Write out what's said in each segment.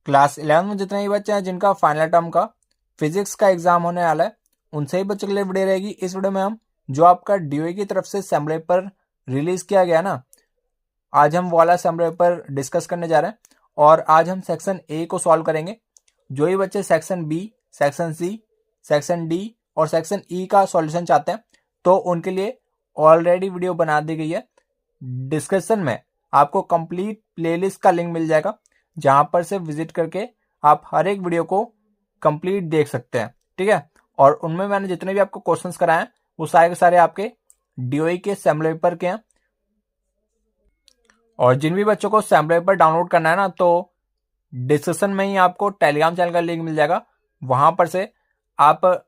Class 11 में जितने भी बच्चे हैं जिनका फाइनल टर्म का फिजिक्स का एग्जाम होने वाला है उन सभी बच्चों के लिए वीडियो रहेगी। इस वीडियो में हम जो आपका डीओई की तरफ से सैम पेपर रिलीज किया गया ना, आज हम वो वाला सैम पेपर डिस्कस करने जा रहे हैं। और आज हम सेक्शन ए को सॉल्व करेंगे। जो ही बच्चे section B, section C, section D और सेक्शन ई का सॉल्यूशन चाहते हैं तो उनके लिए ऑलरेडी वीडियो बना दी गई है। डिस्क्रिप्शन में आपको कंप्लीट प्लेलिस्ट का लिंक मिल जाएगा, जहां पर से विजिट करके आप हर एक वीडियो को कंप्लीट देख सकते हैं। ठीक है, और उनमें मैंने जितने भी आपको क्वेश्चंस कराए हैं वो सारे के सारे आपके डीओई के सैम्पल पेपर के हैं। और जिन भी बच्चों को सैम्पल पेपर डाउनलोड करना है ना, तो डिस्क्रिप्शन में ही आपको टेलीग्राम चैनल का लिंक मिल जाएगा, वहां पर से आप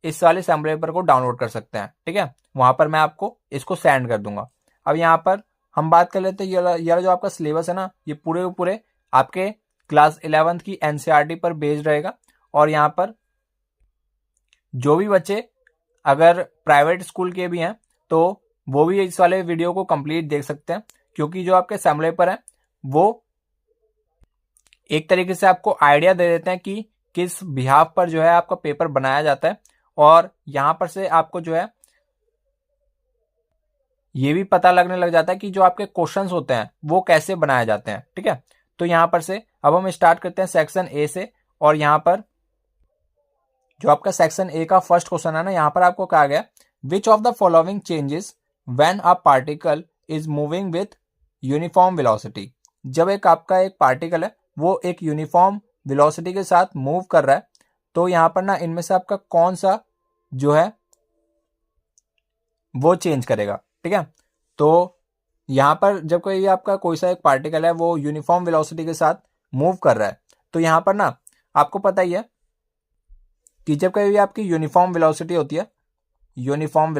इस वाले सैम्पल पेपर को डाउनलोड कर सकते हैं। ठीक है, वहां पर मैं आपको इसको सेंड कर दूंगा। अब यहाँ पर हम बात कर लेते हैं, ये जो आपका सिलेबस है ना, ये पूरे के पूरे आपके क्लास 11th की एनसीईआरटी पर बेस्ड रहेगा। और यहाँ पर जो भी बच्चे अगर प्राइवेट स्कूल के भी हैं तो वो भी इस वाले वीडियो को कंप्लीट देख सकते हैं, क्योंकि जो आपके सैम्पल पेपर है वो एक तरीके से आपको आइडिया दे देते हैं कि किस बिहाफ पर जो है आपका पेपर बनाया जाता है। और यहाँ पर से आपको जो है ये भी पता लगने लग जाता है कि जो आपके क्वेश्चंस होते हैं वो कैसे बनाए जाते हैं। ठीक है, तो यहाँ पर से अब हम स्टार्ट करते हैं सेक्शन ए से। और यहाँ पर जो आपका सेक्शन ए का फर्स्ट क्वेश्चन है ना, यहाँ पर आपको कहा गया which of the following changes when a particle is moving with uniform velocity. जब एक आपका एक पार्टिकल है वो एक यूनिफॉर्म वेलोसिटी के साथ मूव कर रहा है, तो यहाँ पर ना इनमें से आपका कौन सा जो है वो चेंज करेगा। ठीक है, तो यहाँ पर जब कोई आपका कोई सा एक पार्टिकल है वो यूनिफॉर्म वेलोसिटी के साथ मूव कर रहा है, तो यहाँ पर ना आपको पता ही है कि जब कभी भी आपकी यूनिफॉर्म वेलोसिटी होती है, यूनिफॉर्म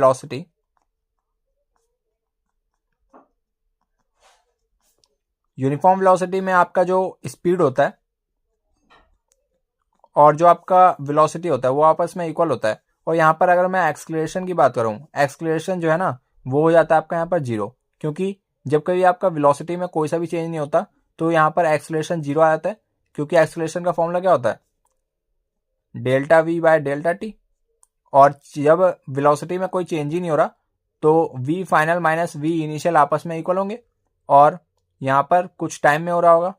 वेलोसिटी में आपका जो स्पीड होता है और जो आपका वेलोसिटी होता है वो आपस में इक्वल होता है। और यहाँ पर अगर मैं एक्सलेरेशन की बात करूँ, एक्सलेरेशन जो है ना वो हो जाता है आपका यहाँ पर जीरो, क्योंकि जब कभी आपका वेलोसिटी में कोई सा भी चेंज नहीं होता तो यहाँ पर एक्सलेरेशन जीरो आ जाता है, क्योंकि एक्सलेरेशन का फॉर्मूला क्या होता है, delta we by delta T. और जब वेलोसिटी में कोई चेंज ही नहीं हो रहा तो V final minus V initial आपस में इक्वल होंगे। और यहाँ पर कुछ टाइम में हो रहा होगा,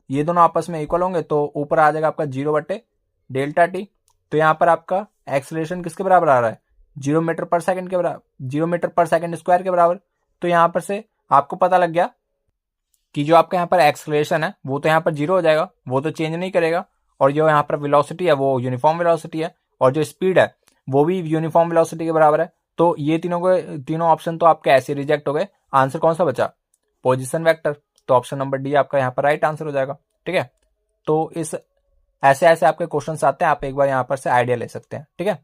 ये दोनों आपस में इक्वल होंगे तो ऊपर आ जाएगा आपका जीरो बटे डेल्टा टी। तो यहाँ पर आपका एक्सलेरेशन किसके बराबर आ रहा है, 0 मीटर पर सेकंड के बराबर, 0 मीटर पर सेकंड स्क्वायर के बराबर। तो यहाँ पर से आपको पता लग गया कि जो आपका यहाँ पर एक्सलेरेशन है वो तो यहाँ पर जीरो हो जाएगा, वो तो चेंज नहीं करेगा। और जो यहाँ पर वेलोसिटी है वो यूनिफॉर्म वेलोसिटी है, और जो स्पीड है वो भी यूनिफॉर्म वेलोसिटी के बराबर है। तो ये तीनों ऑप्शन तो आपके ऐसे रिजेक्ट हो गए। आंसर कौन सा बचा, पोजीशन वेक्टर। तो ऑप्शन नंबर डी आपका यहाँ पर राइट आंसर हो जाएगा। ठीक है, तो इस ऐसे ऐसे आपके क्वेश्चंस आते हैं, आप एक बार यहाँ पर से आइडिया ले सकते हैं। ठीक है,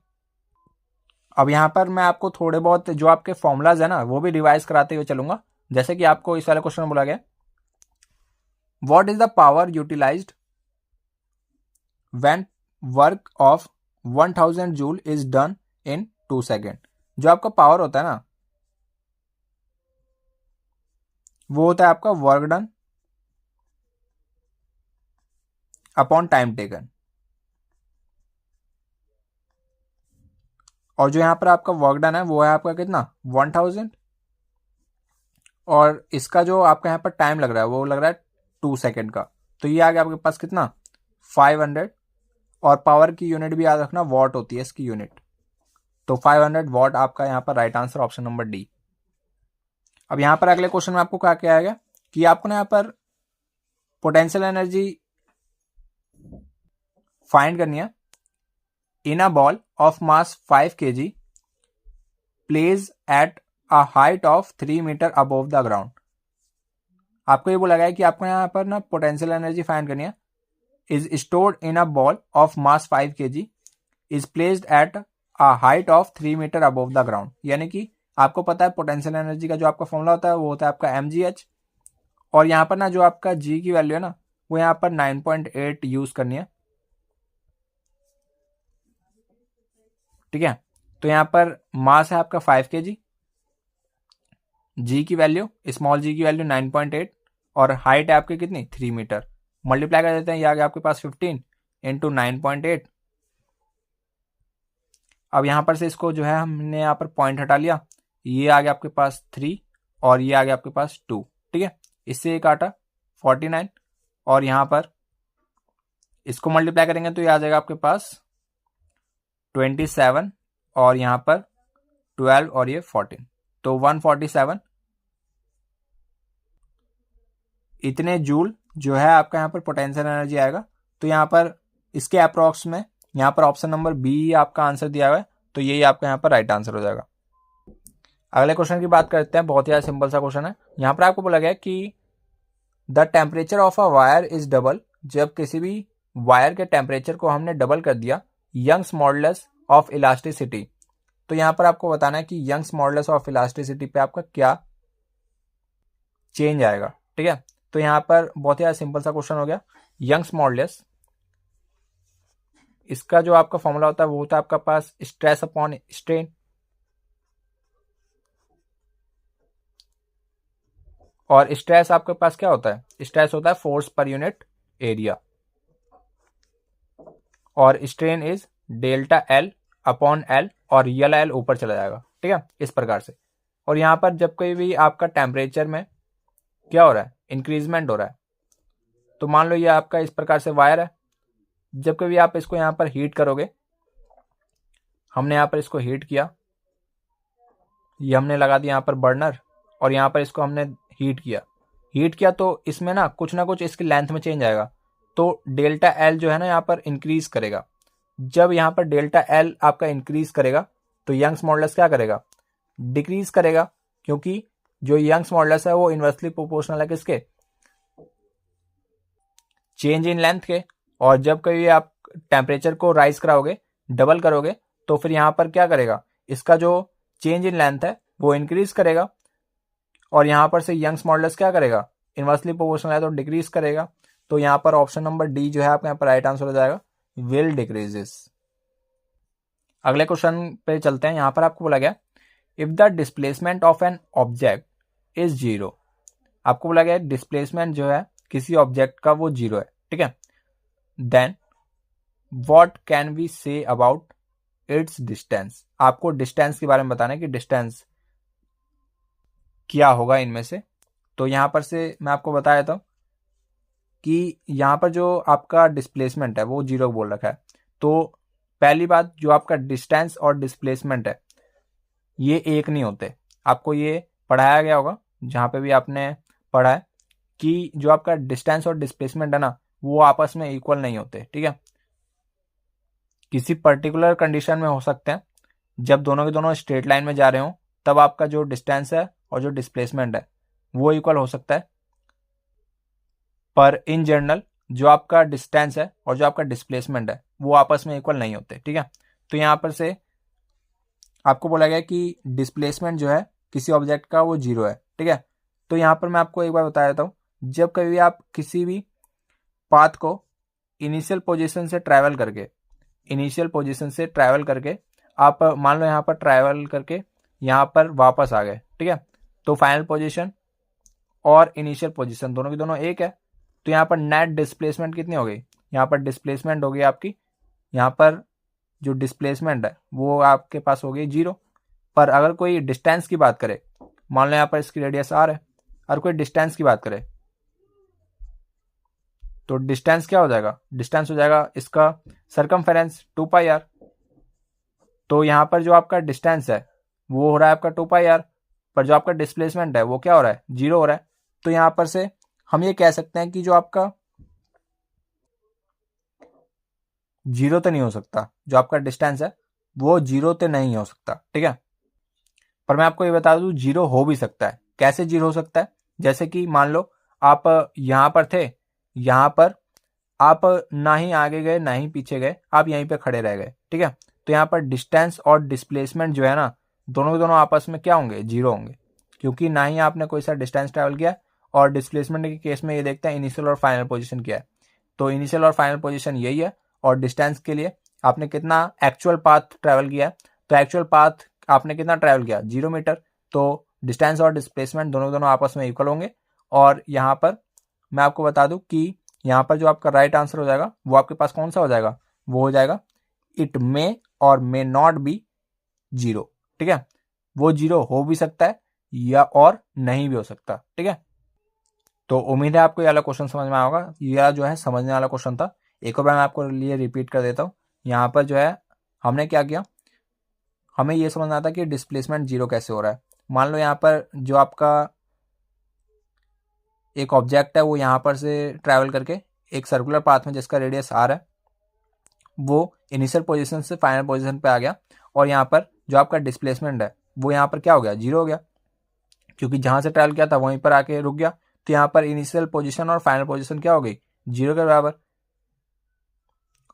अब यहाँ पर मैं आपको थोड़े बहुत जो आपके फॉर्मूलाज है ना वो भी रिवाइज कराते हुए चलूंगा। जैसे कि आपको इस वाले क्वेश्चन में बोला गया what is the power utilized when work of 1000 joule is done in 2 second. जो आपका पावर होता है ना वो होता है आपका work done upon time taken. और जो यहाँ पर आपका वर्क डन है वो है आपका कितना 1000, और इसका जो आपका यहाँ पर टाइम लग रहा है वो लग रहा है 2 सेकेंड का। तो ये आ गया आपके पास कितना 500। और पावर की यूनिट भी याद रखना वॉट होती है इसकी यूनिट, तो 500 वॉट आपका यहाँ पर right answer option number D. अब यहाँ पर अगले क्वेश्चन में आपको क्या किया गया कि आपको ना यहाँ पर पोटेंशियल एनर्जी फाइंड करनी है in a ball of mass 5 kg place at a height of 3 metre above the ground. आपको ये बोला गया है कि आपको यहाँ पर ना पोटेंशियल एनर्जी फाइंड करनी है is stored in a ball of mass 5 kg is placed at a height of 3 metre above the ground. यानी कि आपको पता है पोटेंशियल एनर्जी का जो आपका फॉर्मूला होता है वो होता है आपका mgh। और यहाँ पर ना जो आपका g की वैल्यू है ना वो यहाँ पर 9.8 यूज करनी है। ठीक है, तो यहाँ पर मास है आपका 5 kg, g की वैल्यू स्मॉल g की वैल्यू 9.8 और हाइट है आपकी कितनी 3 मीटर। मल्टीप्लाई कर देते हैं, ये आ गया आपके पास 15 इंटू 9.8। अब यहाँ पर से इसको जो है हमने यहाँ पर पॉइंट हटा लिया, ये आ गया आपके पास 3 और ये आ गया आपके पास 2, ठीक है। इससे ये काटा 49 और यहाँ पर इसको मल्टीप्लाई करेंगे तो ये आ जाएगा आपके पास 27 और यहाँ पर 12 और ये 14, तो 147 इतने जूल जो है आपका यहाँ पर पोटेंशियल एनर्जी आएगा। तो यहाँ पर इसके अप्रॉक्स में यहाँ पर ऑप्शन नंबर बी आपका आंसर दिया हुआ है, तो यही आपका यहाँ पर राइट आंसर हो जाएगा। अगले क्वेश्चन की बात करते हैं, बहुत ही ज़्यादा सिंपल सा क्वेश्चन है। यहाँ पर आपको बोला गया कि the temperature of a wire is double, जब किसी भी वायर के टेम्परेचर को हमने डबल कर दिया, यंग्स मॉडुलस ऑफ इलास्टिसिटी। तो यहाँ पर आपको बताना है कि यंग्स मॉडुलस ऑफ इलास्टिसिटी पे आपका क्या चेंज आएगा, ठीक है। तो यहाँ पर बहुत ही ज़्यादा सिंपल सा क्वेश्चन हो गया। यंग्स मॉडुलस, इसका जो आपका फॉर्मूला होता है वो होता है आपका पास स्ट्रेस अपॉन स्ट्रेन, और स्ट्रेस आपके पास क्या होता है, स्ट्रेस होता है फोर्स पर यूनिट एरिया, और strain is delta L upon L, और यल एल ऊपर चला जाएगा, ठीक है, इस प्रकार से। और यहाँ पर जब कोई भी आपका टेम्परेचर में क्या हो रहा है, इंक्रीजमेंट हो रहा है, तो मान लो ये आपका इस प्रकार से वायर है, जब कभी आप इसको यहाँ पर हीट करोगे, हमने यहाँ पर इसको हीट किया, ये हमने लगा दिया यहाँ पर बर्नर, और यहाँ पर इसको हमने हीट किया तो इसमें ना कुछ इसकी लेंथ में चेंज आएगा, तो डेल्टा एल जो है ना यहाँ पर इंक्रीज करेगा। जब यहाँ पर डेल्टा एल आपका इंक्रीज करेगा तो यंग्स मॉडुलस क्या करेगा, डिक्रीज करेगा, क्योंकि जो यंग्स मॉडुलस है वो इन्वर्सली प्रोपोर्शनल है किसके, चेंज इन लेंथ के। और जब कभी आप टेम्परेचर को राइज कराओगे, डबल करोगे, तो फिर यहाँ पर क्या करेगा, इसका जो चेंज इन लेंथ है वो इंक्रीज करेगा, और यहाँ पर से यंग्स मॉडुलस क्या करेगा, इन्वर्सली प्रोपोर्शनल है तो डिक्रीज करेगा। तो यहाँ पर ऑप्शन नंबर डी जो है आपका यहाँ पर राइट आंसर हो जाएगा, विल डिक्रीजेस। अगले क्वेश्चन पे चलते हैं। यहाँ पर आपको बोला गया if the displacement of an object is zero, आपको बोला गया डिस्प्लेसमेंट जो है किसी ऑब्जेक्ट का वो जीरो है, ठीक है, then what can we say about its distance. आपको डिस्टेंस के बारे में बताना है कि डिस्टेंस क्या होगा इनमें से। तो यहाँ पर से मैं आपको बता देता हूँ कि यहाँ पर जो आपका डिस्प्लेसमेंट है वो जीरो बोल रखा है। तो पहली बात, जो आपका डिस्टेंस और डिस्प्लेसमेंट है ये एक नहीं होते, आपको ये पढ़ाया गया होगा जहाँ पे भी आपने पढ़ा है कि जो आपका डिस्टेंस और डिस्प्लेसमेंट है ना वो आपस में इक्वल नहीं होते, ठीक है। किसी पर्टिकुलर कंडीशन में हो सकते हैं, जब दोनों के दोनों स्ट्रेट लाइन में जा रहे हो तब आपका जो डिस्टेंस है और जो डिस्प्लेसमेंट है वो इक्वल हो सकता है, पर इन जनरल जो आपका डिस्टेंस है और जो आपका डिस्प्लेसमेंट है वो आपस में इक्वल नहीं होते, ठीक है। तो यहाँ पर से आपको बोला गया कि डिस्प्लेसमेंट जो है किसी ऑब्जेक्ट का वो जीरो है, ठीक है। तो यहाँ पर मैं आपको एक बार बता देता हूँ, जब कभी आप किसी भी पाथ को इनिशियल पोजीशन से ट्रैवल करके आप मान लो यहाँ पर ट्रैवल करके यहाँ पर वापस आ गए, ठीक है, तो फाइनल पोजीशन और इनिशियल पोजीशन दोनों की दोनों एक है, तो यहाँ पर नेट डिस्प्लेसमेंट कितनी हो गई, यहाँ पर डिस्प्लेसमेंट हो गई आपकी, यहाँ पर जो डिस्प्लेसमेंट है वो आपके पास हो गई जीरो। पर अगर कोई डिस्टेंस की बात करे, मान लो यहाँ पर इसकी रेडियस आर है, और कोई डिस्टेंस की बात करे तो डिस्टेंस क्या हो जाएगा, डिस्टेंस हो जाएगा इसका सरकमफेरेंस 2 पाई आर। तो यहाँ पर जो आपका डिस्टेंस है वो हो रहा है आपका 2 पाई आर, पर जो आपका डिस्प्लेसमेंट है वो क्या हो रहा है, जीरो हो रहा है। तो यहाँ पर से हम ये कह सकते हैं कि जो आपका जीरो तो नहीं हो सकता, जो आपका डिस्टेंस है वो जीरो तो नहीं हो सकता, ठीक है। पर मैं आपको ये बता दूं जीरो हो भी सकता है। कैसे जीरो हो सकता है, जैसे कि मान लो आप यहाँ पर थे, यहाँ पर आप ना ही आगे गए ना ही पीछे गए, आप यहीं पे खड़े रह गए, ठीक है। तो यहाँ पर डिस्टेंस और डिस्प्लेसमेंट जो है ना दोनों के दोनों आपस में क्या होंगे, जीरो होंगे, क्योंकि ना ही आपने कोई सा डिस्टेंस ट्रैवल किया, और डिस्प्लेसमेंट के केस में ये देखते हैं इनिशियल और फाइनल पोजीशन क्या है, तो इनिशियल और फाइनल पोजीशन यही है। और डिस्टेंस के लिए आपने कितना एक्चुअल पाथ ट्रैवल किया, तो एक्चुअल पाथ आपने कितना ट्रैवल किया, 0 मीटर। तो डिस्टेंस और डिस्प्लेसमेंट दोनों आपस में इक्वल होंगे। और यहाँ पर मैं आपको बता दूं कि यहाँ पर जो आपका राइट आंसर हो जाएगा वो आपके पास कौन सा हो जाएगा, वो हो जाएगा इट मे और मे नॉट बी जीरो। ठीक है, वो जीरो हो भी सकता है या और नहीं भी हो सकता। ठीक है, तो उम्मीद है आपको ये वाला क्वेश्चन समझ में आया होगा। यह जो है समझने वाला क्वेश्चन था। एक और बार मैं आपको लिए रिपीट कर देता हूँ। यहाँ पर जो है हमने क्या किया, हमें ये समझना था कि डिस्प्लेसमेंट जीरो कैसे हो रहा है। मान लो यहाँ पर जो आपका एक ऑब्जेक्ट है वो यहाँ पर से ट्रैवल करके एक सर्कुलर पाथ में जिसका रेडियस आर है वो इनिशियल पोजीशन से फाइनल पोजीशन पे आ गया, और यहाँ पर जो आपका डिस्प्लेसमेंट है वो यहाँ पर क्या हो गया, जीरो हो गया, क्योंकि जहाँ से ट्रैवल किया था वहीं पर आके रुक गया। तो यहाँ पर इनिशियल पोजीशन और फाइनल पोजीशन क्या हो गई, जीरो के बराबर।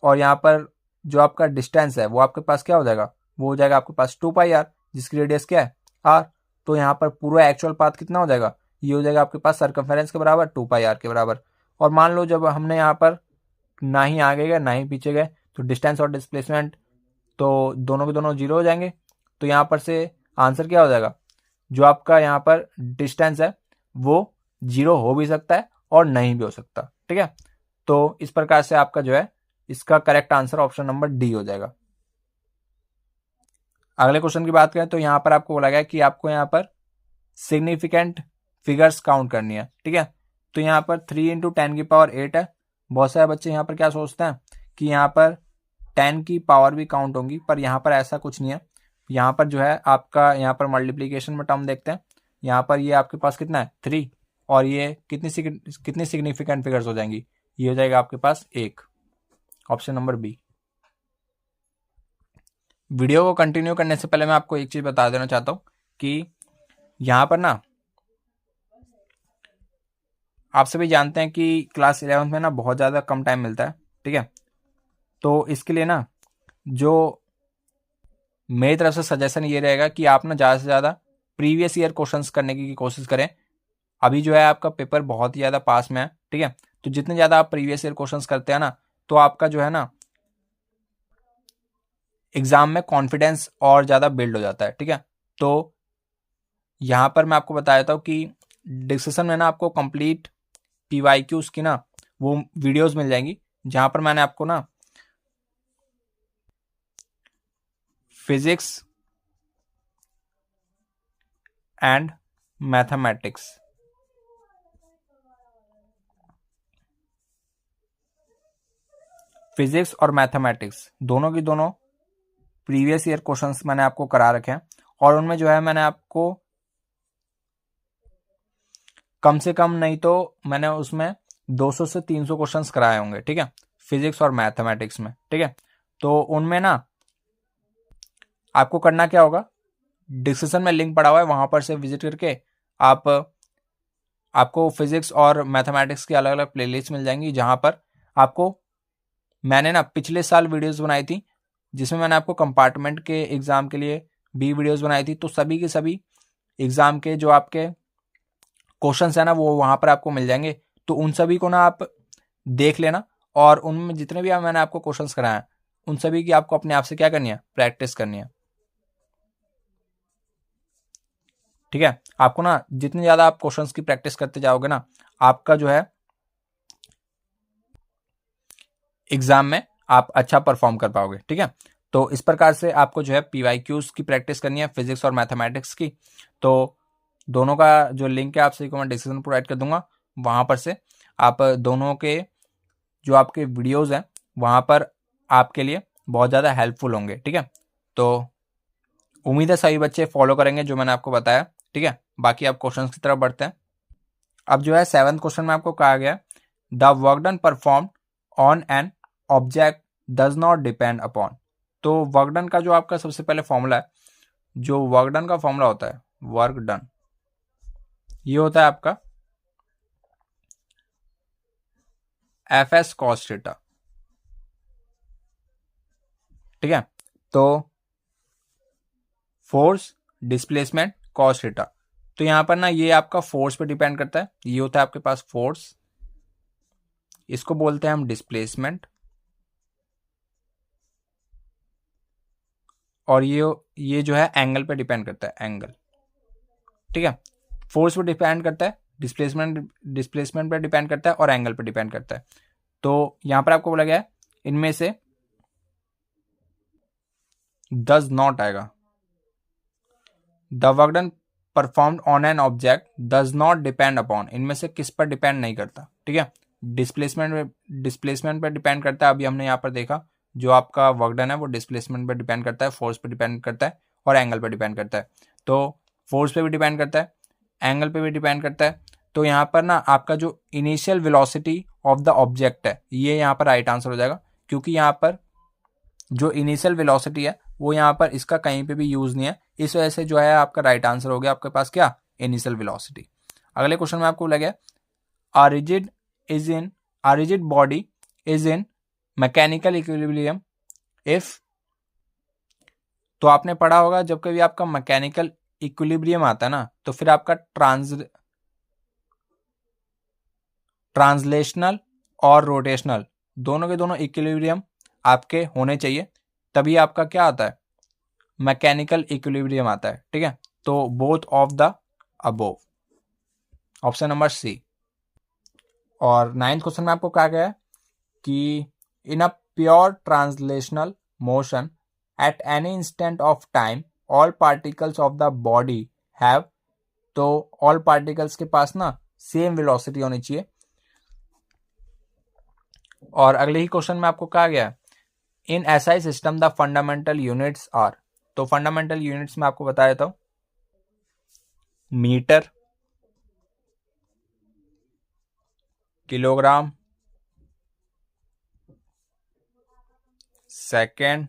और यहाँ पर जो आपका डिस्टेंस है वो आपके पास क्या हो जाएगा, वो हो जाएगा आपके पास 2πr, जिसकी रेडियस क्या है, r। तो यहाँ पर पूरा एक्चुअल पाथ कितना हो जाएगा, ये हो जाएगा आपके पास सर्कमफेरेंस के बराबर, 2πr के बराबर। और मान लो जब हमने यहाँ पर ना ही आगे गए ना ही पीछे गए तो डिस्टेंस और डिस्प्लेसमेंट तो दोनों के दोनों जीरो हो जाएंगे। तो यहाँ पर से आंसर क्या हो जाएगा, जो आपका यहाँ पर डिस्टेंस है वो जीरो हो भी सकता है और नहीं भी हो सकता। ठीक है, तो इस प्रकार से आपका जो है इसका correct answer option number D हो जाएगा। अगले क्वेश्चन की बात करें तो यहाँ पर आपको बोला गया कि आपको यहाँ पर सिग्निफिकेंट फिगर्स काउंट करनी है। ठीक है, तो यहाँ पर 3 × 10⁸ है। बहुत सारे बच्चे यहाँ पर क्या सोचते हैं कि यहाँ पर 10 की पावर भी काउंट होंगी, पर यहाँ पर ऐसा कुछ नहीं है। यहाँ पर जो है आपका यहाँ पर मल्टीप्लीकेशन में टर्म देखते हैं, यहाँ पर ये आपके पास कितना है 3, और ये कितनी सिग्निफिकेंट फिगर्स हो जाएंगी, ये हो जाएगा आपके पास 1, ऑप्शन नंबर बी। वीडियो को कंटिन्यू करने से पहले मैं आपको एक चीज बता देना चाहता हूं कि यहाँ पर ना आप सभी जानते हैं कि क्लास 11th में ना बहुत ज़्यादा कम टाइम मिलता है। ठीक है, तो इसके लिए ना जो मेरी तरफ से सजेशन ये रहेगा कि आप ना ज़्यादा से ज़्यादा प्रीवियस ईयर क्वेश्चंस करने की कोशिश करें। अभी जो है आपका पेपर बहुत ही ज़्यादा पास में है। ठीक है, तो जितने ज़्यादा आप प्रीवियस ईयर क्वेश्चंस करते हैं ना तो आपका जो है ना एग्जाम में कॉन्फिडेंस और ज़्यादा बिल्ड हो जाता है। ठीक है, तो यहाँ पर मैं आपको बता देता हूँ कि डिस्कशन में ना आपको कंप्लीट PYQs की ना वो वीडियोस मिल जाएंगी, जहाँ पर मैंने आपको ना फिजिक्स एंड मैथमेटिक्स और मैथमेटिक्स दोनों की दोनों प्रीवियस ईयर क्वेश्चंस मैंने आपको करा रखे हैं, और उनमें जो है मैंने आपको कम से कम नहीं तो मैंने उसमें 200 से 300 क्वेश्चंस कराए होंगे। ठीक है, फिजिक्स और मैथमेटिक्स में। ठीक है, तो उनमें ना आपको करना क्या होगा, डिस्क्रिप्शन में लिंक पड़ा हुआ है, वहां पर से विजिट करके आपको फिजिक्स और मैथमेटिक्स की अलग अलग प्लेलिस्ट मिल जाएंगी, जहां पर आपको मैंने ना पिछले साल वीडियोस बनाई थी जिसमें मैंने आपको कंपार्टमेंट के एग्जाम के लिए भी वीडियोस बनाई थी। तो सभी के सभी एग्जाम के जो आपके क्वेश्चंस है ना वो वहां पर आपको मिल जाएंगे। तो उन सभी को ना आप देख लेना, और उनमें जितने भी मैंने आपको क्वेश्चंस कराए हैं उन सभी की आपको अपने आप से क्या करनी है, प्रैक्टिस करनी है। ठीक है, आपको ना जितनी ज्यादा आप क्वेश्चंस की प्रैक्टिस करते जाओगे ना आपका जो है एग्जाम में आप अच्छा परफॉर्म कर पाओगे। ठीक है, तो इस प्रकार से आपको जो है PYQs की प्रैक्टिस करनी है, फिजिक्स और मैथमेटिक्स की। तो दोनों का जो लिंक है आप सभी को मैं डिस्क्रिप्शन प्रोवाइड कर दूंगा, वहां पर से आप दोनों के जो आपके वीडियोस हैं वहां पर आपके लिए बहुत ज़्यादा हेल्पफुल होंगे। ठीक है, तो उम्मीद है सभी बच्चे फॉलो करेंगे जो मैंने आपको बताया। ठीक है, बाकी आप क्वेश्चन की तरफ बढ़ते हैं। अब जो है 7th क्वेश्चन में आपको कहा गया the work done perform on an object does not depend upon. तो वर्क डन का जो आपका सबसे पहले फॉर्मूला है, जो वर्क डन का फॉर्मूला होता है, वर्क डन ये होता है आपका FS cos थीटा। ठीक है, तो फोर्स डिस्प्लेसमेंट कॉस थीटा। तो यहां पर ना ये आपका फोर्स पे डिपेंड करता है, ये होता है आपके पास फोर्स, इसको बोलते हैं हम डिस्प्लेसमेंट, और ये जो है एंगल पे डिपेंड करता है, एंगल। ठीक है, फोर्स पे डिपेंड करता है, डिस्प्लेसमेंट पर डिपेंड करता है और एंगल पर डिपेंड करता है। तो यहाँ पर आपको बोला गया है इनमें से डज नॉट आएगा। The work done performed on an object does not depend upon, इनमें से किस पर डिपेंड नहीं करता, ठीक है। डिस्प्लेसमेंट पर डिपेंड करता है। अभी हमने यहाँ पर देखा जो आपका वर्क डन है वो डिस्प्लेसमेंट पर डिपेंड करता है, फोर्स पर डिपेंड करता है और एंगल पर डिपेंड करता है। तो फोर्स पे भी डिपेंड करता है, एंगल पे भी डिपेंड करता है। तो यहाँ पर ना आपका जो initial velocity of the object है ये यहाँ पर राइट आंसर हो जाएगा, क्योंकि यहाँ पर जो इनिशियल वेलोसिटी है वो यहाँ पर इसका कहीं पे भी यूज नहीं है, इस वजह से जो है आपका राइट आंसर हो गया आपके पास क्या, इनिशियल वेलोसिटी। अगले क्वेश्चन में आपको लगे a rigid body is in mechanical equilibrium if, तो आपने पढ़ा होगा जब कभी आपका मैकेनिकल इक्विलिब्रियम आता है ना तो फिर आपका ट्रांसलेशनल और रोटेशनल दोनों के दोनों इक्विलिब्रियम आपके होने चाहिए, तभी आपका क्या आता है, मैकेनिकल इक्विलिब्रियम आता है, ठीक है। तो both of the above, option number C. और 9th क्वेश्चन में आपको कहा गया है कि in a pure translational motion at any instant of time all particles of the body have, तो ऑल पार्टिकल्स के पास ना सेम वेलोसिटी होनी चाहिए। और अगले ही क्वेश्चन में आपको कहा गया है in SI system the fundamental units are, तो फंडामेंटल यूनिट्स में आपको बताया था metre, kilogram, second,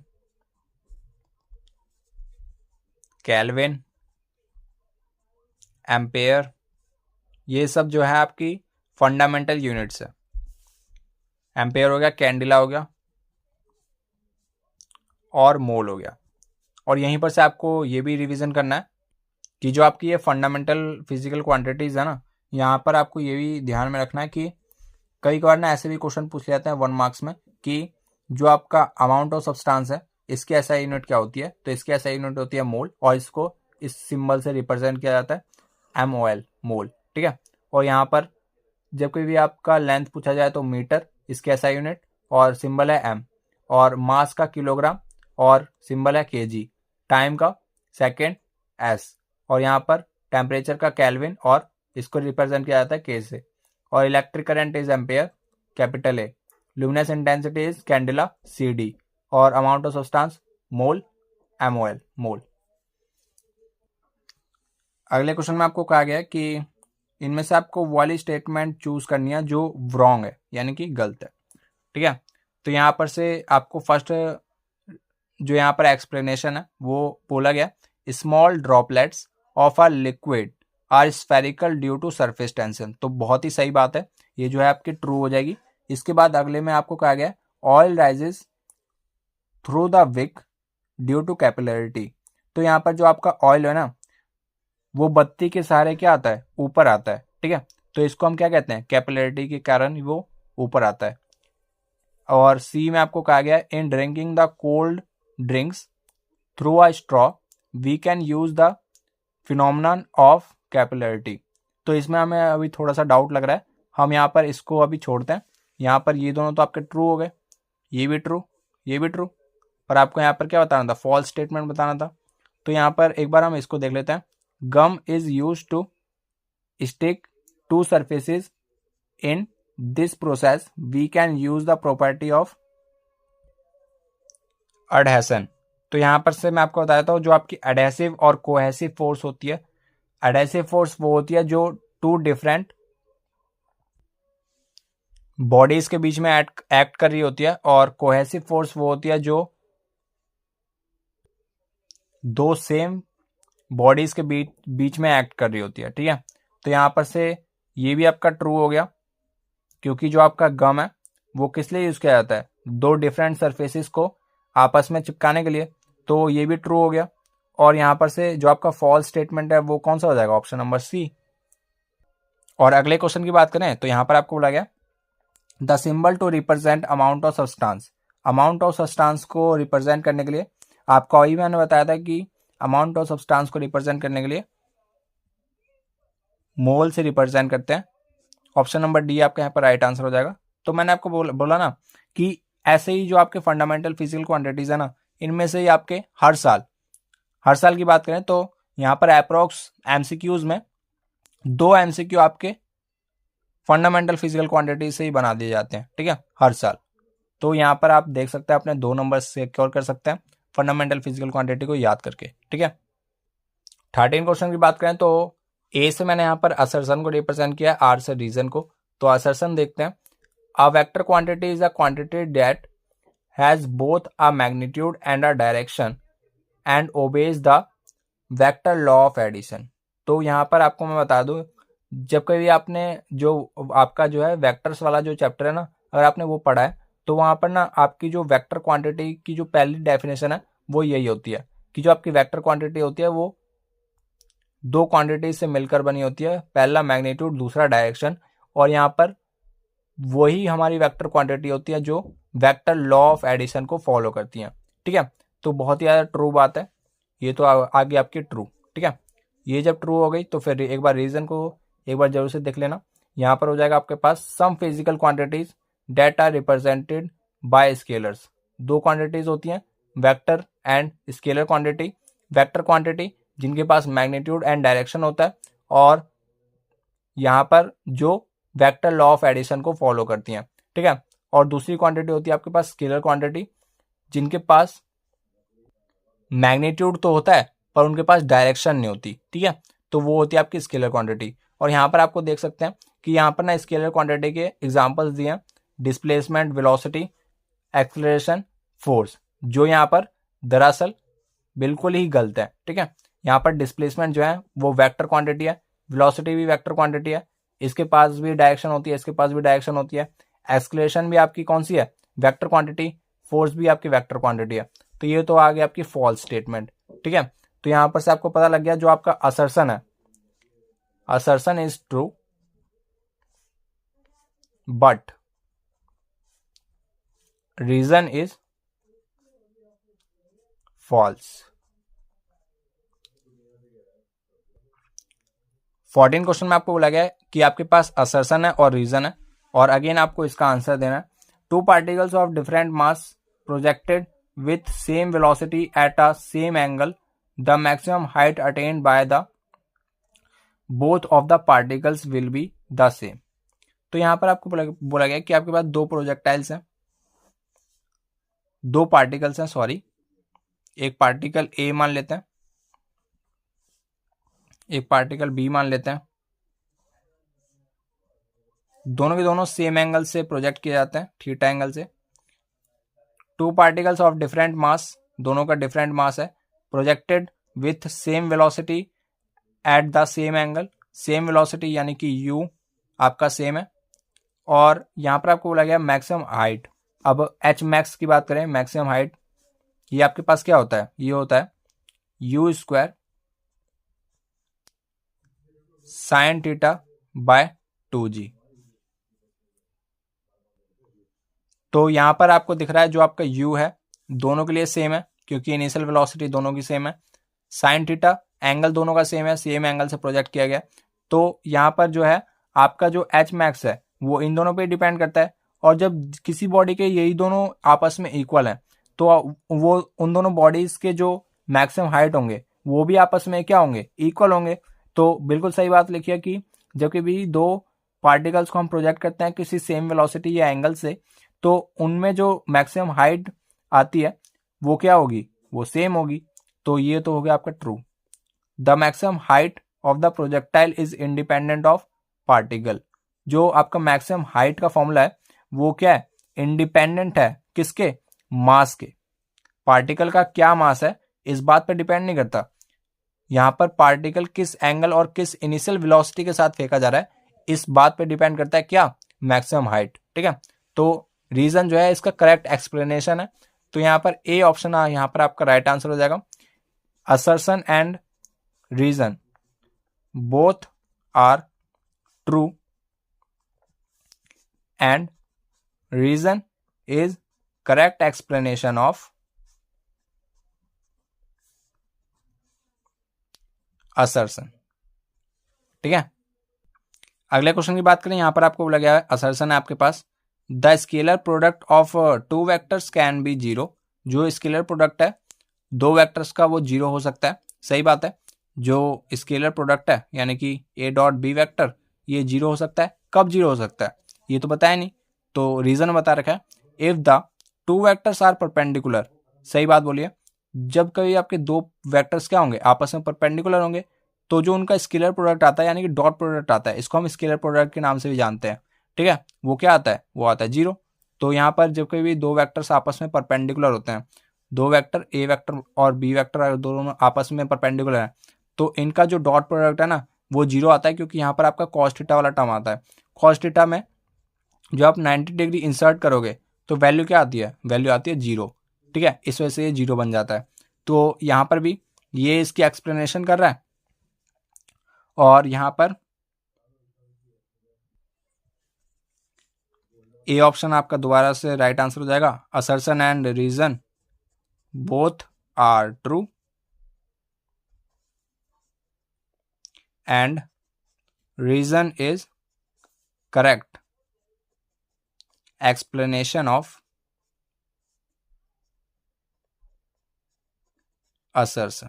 kelvin, ampere, ये सब जो है आपकी फंडामेंटल यूनिट्स है। एम्पेयर हो गया, कैंडिला हो गया और मोल हो गया। और यहीं पर से आपको ये भी रिवीजन करना है कि जो आपकी ये फंडामेंटल फिजिकल क्वांटिटीज है ना, यहाँ पर आपको ये भी ध्यान में रखना है कि कई बार ना ऐसे भी क्वेश्चन पूछ जाते हैं 1 मार्क्स में कि जो आपका अमाउंट ऑफ सब्सटेंस है इसकी एसआई यूनिट क्या होती है, तो इसकी एसआई यूनिट होती है मोल और इसको इस सिंबल से रिप्रेजेंट किया जाता है MOL, मोल, ठीक है। और यहाँ पर जब कोई भी आपका लेंथ पूछा जाए तो मीटर इसकी एसआई यूनिट और सिंबल है M, और मास का किलोग्राम और सिंबल है kg, टाइम का सेकेंड S, और यहाँ पर टेम्परेचर का केल्विन और इसको रिप्रेजेंट किया जाता है K से, और electric current is ampere capital A, luminous intensity is candela CD, और amount of substance mole MOL, mole. अगले क्वेश्चन में आपको कहा गया है कि इनमें से आपको वो वाली स्टेटमेंट चूज करनी है जो रॉन्ग है यानी कि गलत है, ठीक है। तो यहाँ पर से आपको फर्स्ट जो यहाँ पर एक्सप्लेनेशन है वो बोला गया small droplets of a liquid are spherical due to surface tension, तो बहुत ही सही बात है, ये जो है आपकी ट्रू हो जाएगी। इसके बाद अगले में आपको कहा गया oil rises through the wick due to capillarity, तो यहाँ पर जो आपका ऑयल है ना वो बत्ती के सहारे क्या आता है, ऊपर आता है, ठीक है। तो इसको हम क्या कहते हैं, कैपिलरिटी के कारण वो ऊपर आता है। और सी में आपको कहा गया in drinking the cold drinks through a straw we can use the phenomenon of capillarity, तो इसमें हमें अभी थोड़ा सा डाउट लग रहा है, हम यहाँ पर इसको अभी छोड़ते हैं। यहाँ पर ये दोनों तो आपके ट्रू हो गए, ये भी ट्रू, ये भी ट्रू, पर आपको यहाँ पर क्या बताना था, फॉल्स स्टेटमेंट बताना था। तो यहाँ पर एक बार हम इसको देख लेते हैं, gum is use to stick to surfaces in this process we can use the property of adhesion, तो यहाँ पर से मैं आपको बताता हूँ जो आपकी एडहेसिव और कोहेसिव फोर्स होती है, एडहेसिव फोर्स वो होती है जो टू डिफरेंट बॉडीज के बीच में एक्ट कर रही होती है, और कोहेसिव फोर्स वो होती है जो दो सेम बॉडीज के बीच में एक्ट कर रही होती है, ठीक है। तो यहाँ पर से ये भी आपका ट्रू हो गया, क्योंकि जो आपका गम है वो किस लिए यूज किया जाता है, दो डिफरेंट सरफेसेस को आपस में चिपकाने के लिए, तो ये भी ट्रू हो गया। और यहाँ पर से जो आपका फॉल्स स्टेटमेंट है वो कौन सा हो जाएगा, ऑप्शन नंबर सी। और अगले क्वेश्चन की बात करें तो यहाँ पर आपको बोला गया the symbol to represent amount of substance, amount of substance को रिप्रेजेंट करने के लिए आपको अभी मैंने बताया था कि अमाउंट ऑफ सब्सटेंस को रिप्रेजेंट करने के लिए मोल से रिप्रेजेंट करते हैं। ऑप्शन नंबर डी आपका यहाँ पर राइट आंसर हो जाएगा। तो मैंने आपको बोला ना कि ऐसे ही जो आपके फंडामेंटल फिजिकल क्वांटिटीज है ना, इनमें से ही आपके हर साल की बात करें तो यहाँ पर अप्रोक्स एमसीक्यूज में 2 एमसीक्यू आपके फंडामेंटल फिजिकल क्वांटिटी से ही बना दिए जाते हैं, ठीक है, हर साल। तो यहाँ पर आप देख सकते हैं अपने 2 नंबर सिक्योर कर सकते हैं फंडामेंटल फिजिकल क्वांटिटी को याद करके, ठीक है। 13 क्वेश्चन की बात करें तो ए से मैंने यहाँ पर असर्शन को रिप्रेजेंट किया, आर से रीजन को। तो असर्शन देखते हैं। A vector quantity is a quantity that has both a magnitude and a direction and obeys the vector law of addition. तो यहाँ पर आपको मैं बता दूं, जब कभी आपने जो आपका जो है वेक्टर्स वाला जो चैप्टर है ना, अगर आपने वो पढ़ा है तो वहाँ पर ना आपकी जो वेक्टर क्वांटिटी की जो पहली डेफिनेशन है वो यही होती है कि जो आपकी वेक्टर क्वांटिटी होती है वो 2 क्वांटिटी से मिलकर बनी होती है, पहला मैग्नीट्यूड दूसरा डायरेक्शन। और यहाँ पर वही हमारी वेक्टर क्वांटिटी होती है जो वेक्टर लॉ ऑफ एडिशन को फॉलो करती है, ठीक है। तो बहुत ही ज़्यादा ट्रू बात है ये, तो आगे आपकी ट्रू, ठीक है। ये जब ट्रू हो गई तो फिर एक बार रीजन को एक बार जरूर से देख लेना। यहाँ पर हो जाएगा आपके पास some physical quantities that are represented by scalars. 2 quantities होती हैं, vector and scalar quantity. Vector quantity जिनके पास मैग्नीट्यूड एंड डायरेक्शन होता है, और यहाँ पर जो वेक्टर लॉ ऑफ एडिशन को फॉलो करती हैं, ठीक है। और दूसरी क्वांटिटी होती है आपके पास स्केलर क्वांटिटी, जिनके पास मैग्नीट्यूड तो होता है पर उनके पास डायरेक्शन नहीं होती, ठीक है। तो वो होती है आपकी स्केलर क्वांटिटी। और यहाँ पर आपको देख सकते हैं कि यहाँ पर ना स्केलर क्वांटिटी के एग्जांपल्स दिए हैं, डिस्प्लेसमेंट, वेलोसिटी, एक्सेलरेशन, फोर्स, जो यहाँ पर दरअसल बिल्कुल ही गलत है, ठीक है। यहाँ पर डिस्प्लेसमेंट जो है वो वेक्टर क्वांटिटी है, वेलोसिटी भी वेक्टर क्वांटिटी है, इसके पास भी डायरेक्शन होती है, इसके पास भी डायरेक्शन होती है। एक्सेलरेशन भी आपकी कौन सी है, वेक्टर क्वांटिटी, फोर्स भी आपकी वेक्टर क्वांटिटी है। तो ये तो आ गई आपकी फॉल्स स्टेटमेंट, ठीक है। तो यहाँ पर से आपको पता लग गया जो आपका असर्शन है, assertion is true but reason is false. 14 question में आपको बोला गया है कि आपके पास असर्शन है और रीजन है, और अगेन आपको इसका आंसर देना है। 2 particles of different mass projected with same velocity at a same angle, the maximum height attained by the both of the particles will be the same। तो यहां पर आपको बोला गया कि आपके पास 2 प्रोजेक्टाइल्स हैं, 2 पार्टिकल्स हैं, सॉरी, एक पार्टिकल ए मान लेते हैं, एक पार्टिकल बी मान लेते हैं। दोनों के दोनों सेम एंगल से प्रोजेक्ट किए जाते हैं, थीटा एंगल से। 2 पार्टिकल्स ऑफ डिफरेंट मास, दोनों का डिफरेंट मास है, projected with same velocity at the same angle. Same velocity यानी कि u आपका सेम है। और यहाँ पर आपको बोला गया मैक्सिमम हाइट। अब h मैक्स की बात करें, मैक्सिमम हाइट, ये आपके पास क्या होता है, ये होता है u square sine theta by 2g। तो यहाँ पर आपको दिख रहा है जो आपका u है दोनों के लिए सेम है, क्योंकि इनिशियल वेलोसिटी दोनों की सेम है। साइन थीटा एंगल दोनों का सेम है, सेम एंगल से प्रोजेक्ट किया गया। तो यहाँ पर जो है आपका जो एच मैक्स है वो इन दोनों पे डिपेंड करता है। और जब किसी बॉडी के यही दोनों आपस में इक्वल हैं तो वो उन दोनों बॉडीज के जो मैक्सिमम हाइट होंगे वो भी आपस में क्या होंगे, इक्वल होंगे। तो बिल्कुल सही बात लिखी है कि जब कभी 2 पार्टिकल्स को हम प्रोजेक्ट करते हैं किसी सेम वेलोसिटी या एंगल से, तो उनमें जो मैक्सिमम हाइट आती है वो क्या होगी, वो सेम होगी। तो ये तो हो गया आपका true. The maximum height of the projectile is independent of particle. जो आपका मैक्सिमम हाइट का फॉर्मूला है वो क्या है, इंडिपेंडेंट है किसके, मास के। पार्टिकल का क्या मास है इस बात पर डिपेंड नहीं करता, यहां पर पार्टिकल किस एंगल और किस इनिशियल वेलोसिटी के साथ फेंका जा रहा है इस बात पर डिपेंड करता है क्या, मैक्सिमम हाइट, ठीक है। तो रीजन जो है इसका करेक्ट एक्सप्लेनेशन है। तो यहाँ पर ए ऑप्शन यहाँ पर आपका राइट आंसर हो जाएगा। Assertion and reason both are true and reason is correct explanation of assertion, ठीक है। अगले क्वेश्चन की बात करें, यहाँ पर आपको बोला गया है, असर्शन है आपके पास, the scalar product of two vectors can be zero. जो स्केलर प्रोडक्ट है दो वेक्टर्स का वो जीरो हो सकता है। सही बात है, जो स्केलर प्रोडक्ट है यानी कि ए डॉट बी वेक्टर ये जीरो हो सकता है। कब जीरो हो सकता है ये तो बताया नहीं, तो रीजन बता रखा है, if the two vectors are perpendicular. सही बात बोलिए, जब कभी आपके दो वेक्टर्स क्या होंगे आपस में परपेंडिकुलर होंगे तो जो उनका स्केलर प्रोडक्ट आता है यानी कि डॉट प्रोडक्ट आता है, इसको हम स्केलर प्रोडक्ट के नाम से भी जानते हैं। ठीक है, वो क्या आता है, वो आता है जीरो। तो यहाँ पर जब कभी दो वेक्टर्स आपस में परपेंडिकुलर होते हैं, दो वेक्टर ए वेक्टर और बी वेक्टर अगर दोनों आपस में परपेंडिकुलर है तो इनका जो डॉट प्रोडक्ट है ना वो जीरो आता है, क्योंकि यहाँ पर आपका कॉस थीटा वाला टर्म आता है। कॉस थीटा में जो आप 90 डिग्री इंसर्ट करोगे तो वैल्यू क्या आती है, वैल्यू आती है जीरो। ठीक है, इस वजह से ये जीरो बन जाता है। तो यहाँ पर भी ये इसकी एक्सप्लेनेशन कर रहा है और यहाँ पर ए ऑप्शन आपका दोबारा से राइट आंसर हो जाएगा। Assertion and reason both are true and reason is correct explanation of assertion.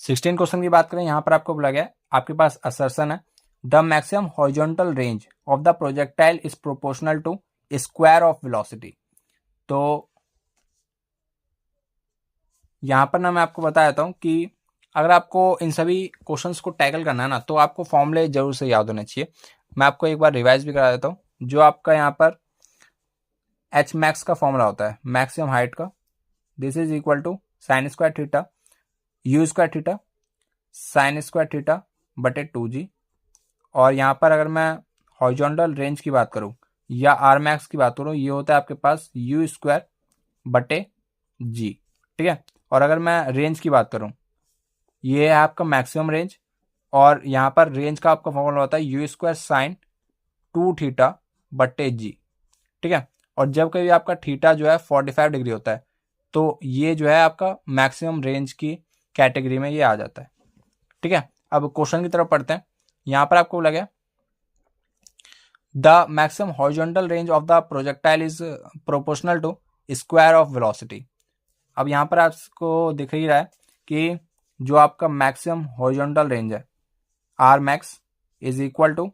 16 question की बात करें, यहां पर आपको बोला गया आपके पास असर्शन है, the maximum horizontal range of the projectile is proportional to square of velocity. तो यहां पर ना मैं आपको बता देता हूं कि अगर आपको इन सभी क्वेश्चंस को टैकल करना है ना तो आपको फॉर्मूले जरूर से याद होने चाहिए। मैं आपको एक बार रिवाइज भी करा देता हूं। जो आपका यहाँ पर एच मैक्स का फॉर्मूला होता है मैक्सिमम हाइट का, this is equal to sine square theta u square theta sine square theta बटे 2g। और यहाँ पर अगर मैं हॉरिजॉन्टल रेंज की बात करूँ या आर मैक्स की बात करूँ, ये होता है आपके पास यू स्क्वायर बटे जी। ठीक है, और अगर मैं रेंज की बात करूँ ये है आपका मैक्सिमम रेंज, और यहाँ पर रेंज का आपका फॉर्मूला होता है यू स्क्वायर साइन 2 थीटा बटे जी। ठीक है, और जब कभी आपका थीटा जो है 45 डिग्री होता है तो ये जो है आपका मैक्सिमम रेंज की कैटेगरी में ये आ जाता है। ठीक है, अब क्वेश्चन की तरफ पढ़ते हैं। यहां पर आपको लगे the maximum horizontal range of the projectile is proportional to square of velocity. अब यहां पर आपको दिख ही रहा है कि जो आपका मैक्सिमम हॉरिजॉन्टल रेंज है R max is equal to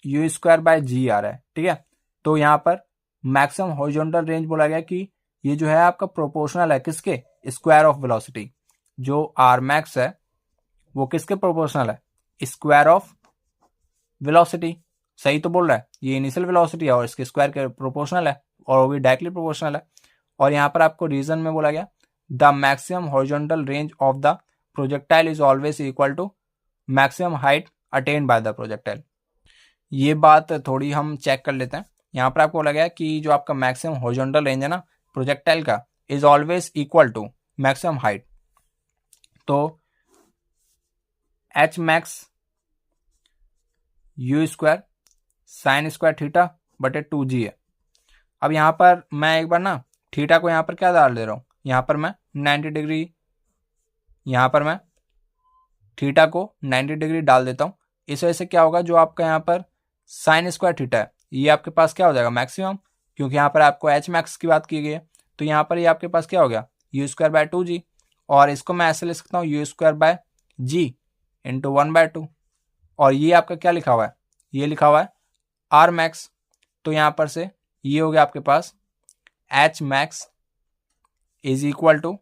u square by g आ रहा है। ठीक है, तो यहां पर मैक्सिमम हॉरिजॉन्टल रेंज बोला गया कि ये जो है आपका प्रोपोर्शनल है किसके, स्क्वायर ऑफ वेलोसिटी। जो आर मैक्स है वो किसके प्रोपोर्शनल है, स्क्वायर ऑफ वेलोसिटी। सही तो बोल रहा है, ये इनिशियल वेलोसिटी है और इसके स्क्वायर के प्रोपोर्शनल है और वो भी डायरेक्टली प्रोपोर्शनल है। और यहाँ पर आपको रीजन में बोला गया the maximum horizontal range of the projectile is always equal to maximum height attained by the projectile. ये बात थोड़ी हम चेक कर लेते हैं। यहाँ पर आपको बोला गया कि जो आपका मैक्सिमम हॉरिजॉन्टल रेंज है ना प्रोजेक्टाइल का is always equal to maximum height. तो H max u square sine square theta बटे 2g है। अब यहाँ पर मैं एक बार ना थीटा को यहाँ पर क्या डाल दे रहा हूँ, यहाँ पर मैं 90 डिग्री, यहाँ पर मैं थीटा को 90 डिग्री डाल देता हूँ। इस वजह से क्या होगा, जो आपका यहाँ पर साइन स्क्वायर थीटा है ये आपके पास क्या हो जाएगा मैक्सिमम, क्योंकि यहाँ पर आपको एच मैक्स की बात की गई है। तो यहाँ पर ये आपके पास क्या हो गया यू स्क्वायर बाय 2g, और इसको मैं ऐसे लिख सकता हूँ u square by g into 1/2। और ये आपका क्या लिखा हुआ है, ये लिखा हुआ है आर मैक्स। तो यहाँ पर से ये हो गया आपके पास H max is equal to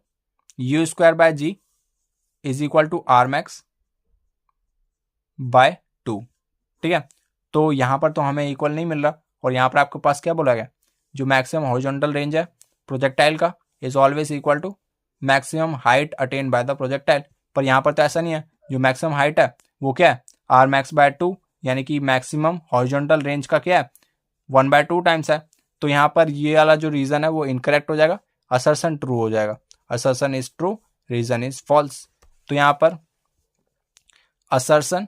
u square by g is equal to R max by 2। ठीक है, तो यहाँ पर तो हमें इक्वल नहीं मिल रहा, और यहाँ पर आपके पास क्या बोला गया जो मैक्सिमम हॉरिजॉन्टल रेंज है प्रोजेक्टाइल का is always equal to maximum height attained by the projectile. पर यहाँ पर तो ऐसा नहीं है, जो मैक्सिमम हाइट है वो क्या है आर मैक्स बाय 2, यानी कि मैक्सिमम हॉरिजॉन्टल रेंज का क्या है 1/2 टाइम्स है। तो यहाँ पर ये वाला जो रीजन है वो इनकरेक्ट हो जाएगा, असर्शन ट्रू हो जाएगा। Assertion is true, reason is false. तो यहाँ पर assertion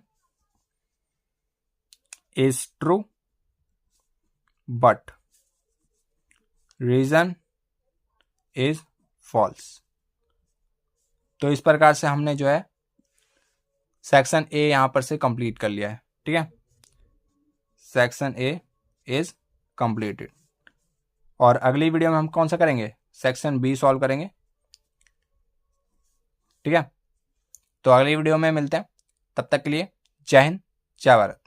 is true but reason is false. तो इस प्रकार से हमने जो है सेक्शन ए यहां पर से कंप्लीट कर लिया है। ठीक है, सेक्शन ए इज कंप्लीटेड। और अगली वीडियो में हम कौन सा करेंगे, सेक्शन बी सॉल्व करेंगे। ठीक है, तो अगली वीडियो में मिलते हैं, तब तक के लिए जय हिंद जय भारत।